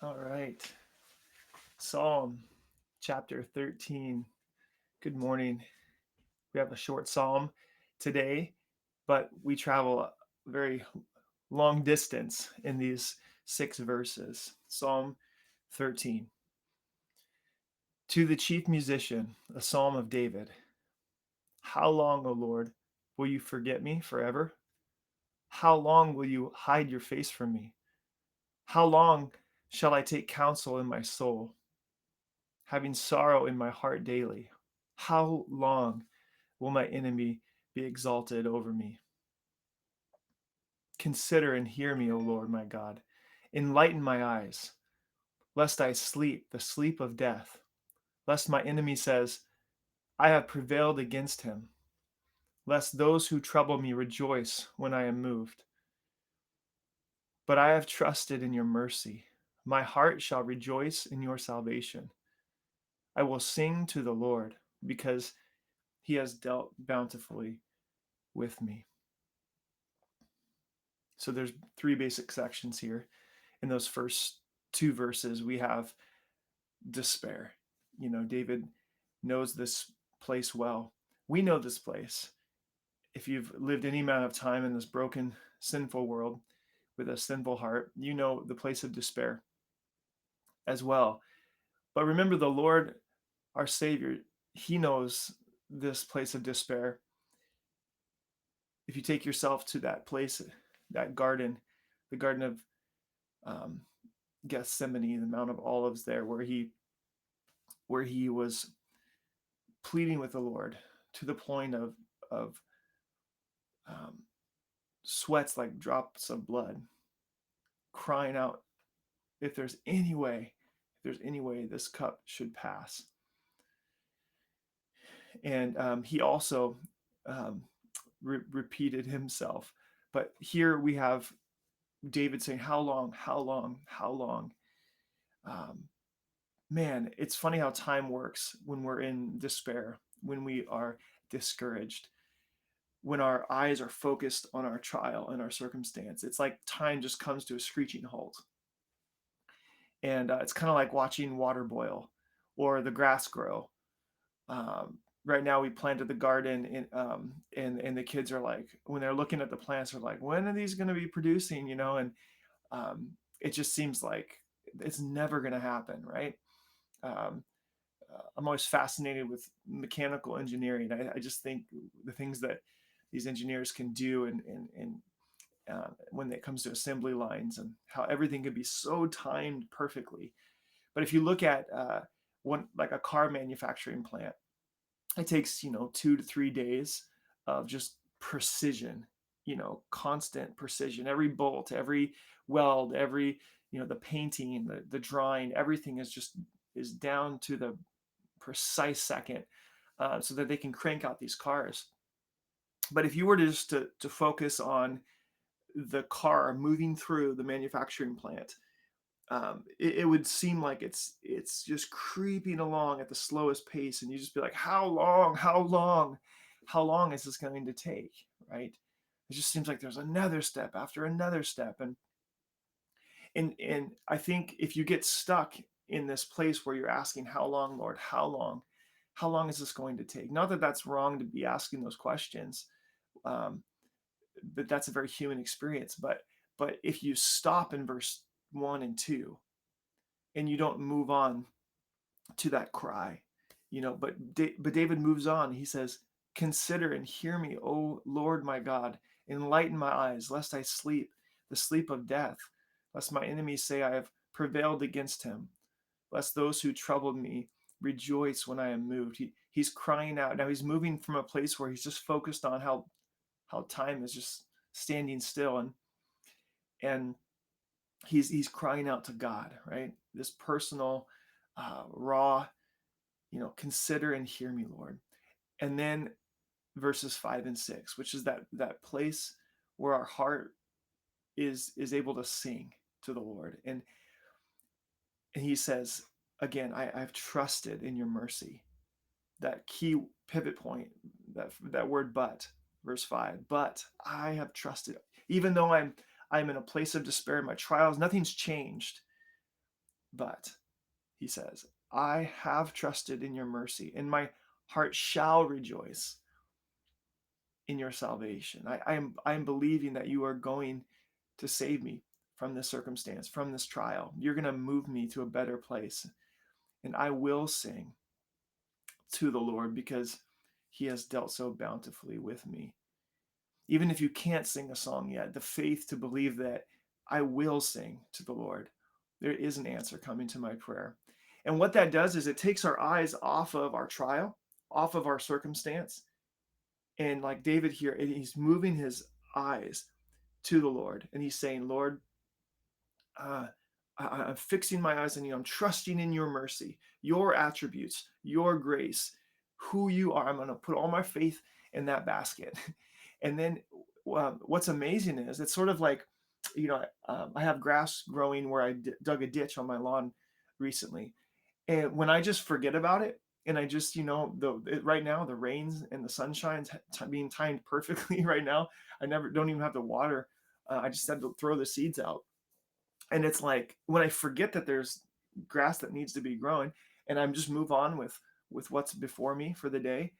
All right. Psalm chapter 13. Good morning. We have a short psalm today, but we travel a very long distance in these 6 verses. Psalm 13. To the chief musician, a psalm of David. How long, O Lord, will you forget me forever? How long will you hide your face from me? How long shall I take counsel in my soul, having sorrow in my heart daily? How long will my enemy be exalted over me? Consider and hear me, O Lord my God. Enlighten my eyes, lest I sleep the sleep of death, lest my enemy says, I have prevailed against him, lest those who trouble me rejoice when I am moved. But I have trusted in your mercy. My heart shall rejoice in your salvation. I will sing to the Lord because he has dealt bountifully with me. So there's 3 basic sections here. In those first 2 verses, we have despair. David knows this place well. We know this place. If you've lived any amount of time in this broken, sinful world with a sinful heart, you know the place of despair as well. But remember, the Lord, our Savior, he knows this place of despair. If you take yourself to that place, that garden, the Garden of um, Gethsemane, the Mount of Olives, there where he was pleading with the Lord to the point of um, sweats like drops of blood, crying out, if there's any way, this cup should pass. And he also um, repeated himself. But here we have David saying, how long, how long, how long? Um, Man, it's funny how time works when we're in despair, when we are discouraged, when our eyes are focused on our trial and our circumstance. It's like time just comes to a screeching halt. And it's kind of like watching water boil or the grass grow. Right now, we planted the garden, and the kids are like, when they're looking at the plants, they're like, when are these going to be producing? And um, it just seems like it's never going to happen, right? Um, I'm always fascinated with mechanical engineering. I just think the things that these engineers can do, and when it comes to assembly lines and how everything can be so timed perfectly. But if you look at one like a car manufacturing plant, it takes 2 to 3 days of just precision, constant precision. Every bolt, every weld, every the painting, the drawing, everything is down to the precise second, so that they can crank out these cars. But if you were to just to focus on the car moving through the manufacturing plant, it would seem like it's just creeping along at the slowest pace, and you just be like, how long, how long is this going to take, right? It just seems like there's another step after another step, and I think if you get stuck in this place where you're asking, how long, Lord, how long is this going to take? Not that that's wrong to be asking those questions, um, but that's a very human experience. But if you stop in verse 1 and 2 and you don't move on to that cry, but David moves on. He says, consider and hear me, O Lord my God, enlighten my eyes, lest I sleep the sleep of death, lest my enemies say I have prevailed against him, lest those who troubled me rejoice when I am moved. He's crying out. Now he's moving from a place where he's just focused on how time is just standing still, and he's crying out to God, right? This personal, raw, consider and hear me, Lord. And then verses 5 and 6, which is that place where our heart is able to sing to the Lord, and he says again, I've trusted in your mercy. That key pivot point, that word but, verse 5, but I have trusted, even though I'm in a place of despair in my trials, nothing's changed. But he says, I have trusted in your mercy, and my heart shall rejoice in your salvation. I'm believing that you are going to save me from this circumstance, from this trial. You're going to move me to a better place. And I will sing to the Lord because he has dealt so bountifully with me. Even if you can't sing a song yet, the faith to believe that I will sing to the Lord. There is an answer coming to my prayer. And what that does is it takes our eyes off of our trial, off of our circumstance. And like David here, he's moving his eyes to the Lord and he's saying, Lord, uh, I'm fixing my eyes on you. I'm trusting in your mercy, your attributes, your grace, who you are. I'm going to put all my faith in that basket. And then what's amazing is it's sort of like, I have grass growing where I dug a ditch on my lawn recently. And when I just forget about it, and I just, right now the rains and the sunshine's being timed perfectly right now. I never don't even have to water. I just had to throw the seeds out, and it's like when I forget that there's grass that needs to be growing, and I'm just move on with what's before me for the day.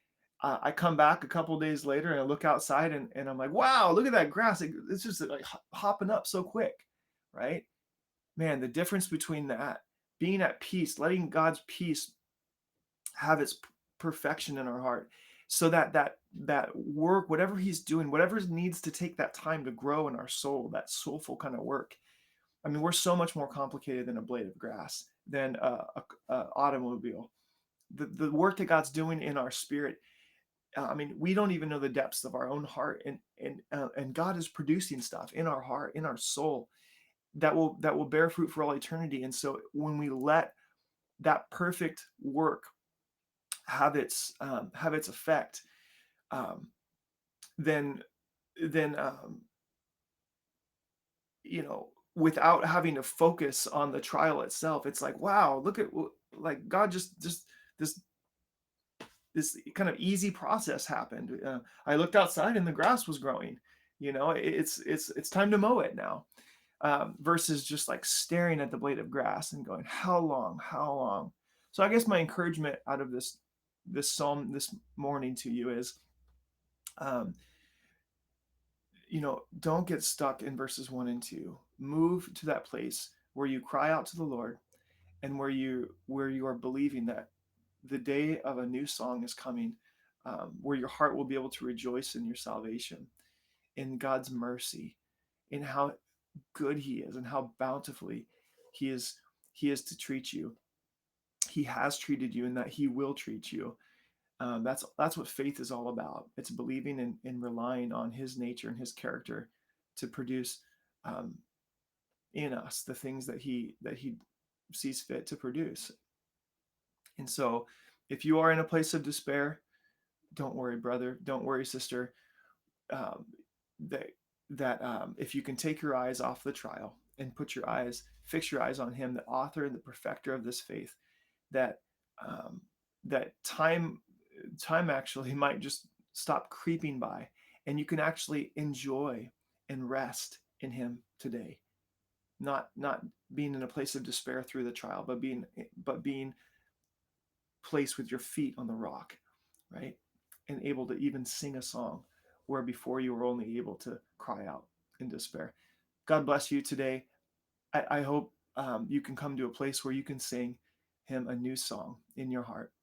I come back a couple days later and I look outside and I'm like, wow, look at that grass. It's just like hopping up so quick, right? Man, the difference between that, being at peace, letting God's peace have its perfection in our heart, so that work, whatever he's doing, whatever needs to take that time to grow in our soul, that soulful kind of work. I mean, we're so much more complicated than a blade of grass, than a automobile. The work that God's doing in our spirit. I mean, we don't even know the depths of our own heart, and God is producing stuff in our heart, in our soul, that will bear fruit for all eternity. And so when we let that perfect work have its effect, um, then then without having to focus on the trial itself, it's like, wow, look at like God just this this kind of easy process happened. I looked outside and the grass was growing. It's time to mow it now, versus just like staring at the blade of grass and going, how long, how long. So I guess my encouragement out of this psalm this morning to you is, um, don't get stuck in verses 1 and 2. Move to that place where you cry out to the Lord, and where you are believing that the day of a new song is coming, where your heart will be able to rejoice in your salvation, in God's mercy, in how good He is, and how bountifully He is He is to treat you. He has treated you, and that He will treat you. That's what faith is all about. It's believing and relying on His nature and His character to produce, um, in us the things that He sees fit to produce. And so, if you are in a place of despair, don't worry, brother. Don't worry, sister. Um, that if you can take your eyes off the trial and fix your eyes on Him, the author and the perfecter of this faith, that um, that time actually might just stop creeping by, and you can actually enjoy and rest in Him today. Not being in a place of despair through the trial, but being placed with your feet on the rock, right? And able to even sing a song where before you were only able to cry out in despair. God bless you today. I hope you can come to a place where you can sing Him a new song in your heart.